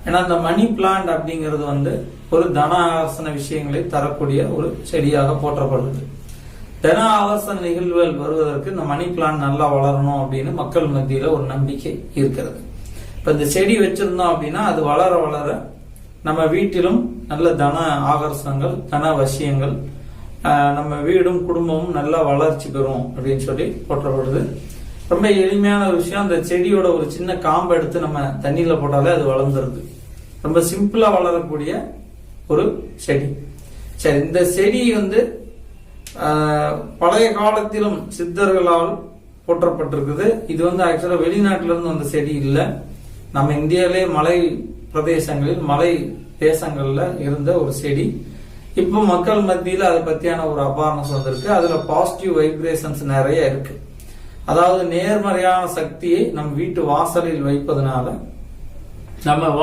ஏன்னா இந்த money plant அப்படிங்கிறது ஒரு தன ஆகர்ஷண விஷயங்களை தரக்கூடிய ஒரு செடியாக போற்றப்படுது. தன ஆகர்ஷண நிகழ்வுகள் வருவதற்கு இந்த மணி பிளான்ட் நல்லா வளரணும் அப்படின்னு மக்கள் மத்தியில ஒரு நம்பிக்கை இருக்கிறது. இப்ப இந்த செடி வச்சிருந்தோம் அப்படின்னா அது வளர வளர நம்ம வீட்டிலும் நல்ல தன ஆகர்ஷணங்கள், தன வசியங்கள், நம்ம வீடும் குடும்பமும் நல்லா வளர்ச்சி பெறும் அப்படின்னு சொல்லி போற்றப்படுது. ரொம்ப எளிமையான ஒரு விஷயம். அந்த செடியோட ஒரு சின்ன காம்பை எடுத்து நம்ம தண்ணியில போட்டாலே அது வளர்ந்துருது. ரொம்ப சிம்பிளா வளரக்கூடிய ஒரு செடி. சரி, இந்த செடி பழைய காலத்திலும் சித்தர்களால் போற்றப்பட்டிருக்குது. இது ஆக்சுவலா வெளிநாட்டுல இருந்து வந்த செடி இல்ல. நம்ம இந்தியாவிலே மலை பிரதேசங்களில், மலை தேசங்கள்ல இருந்த ஒரு செடி. இப்போ மக்கள் மத்தியில அதை பத்தியான ஒரு அவேர்னஸ் வந்திருக்கு. அதுல பாசிட்டிவ் வைப்ரேஷன்ஸ் நிறைய இருக்கு. அதாவது நேர்மறையான சக்தியை நம் வீட்டு வாசலில் வைப்பதனால நம்ம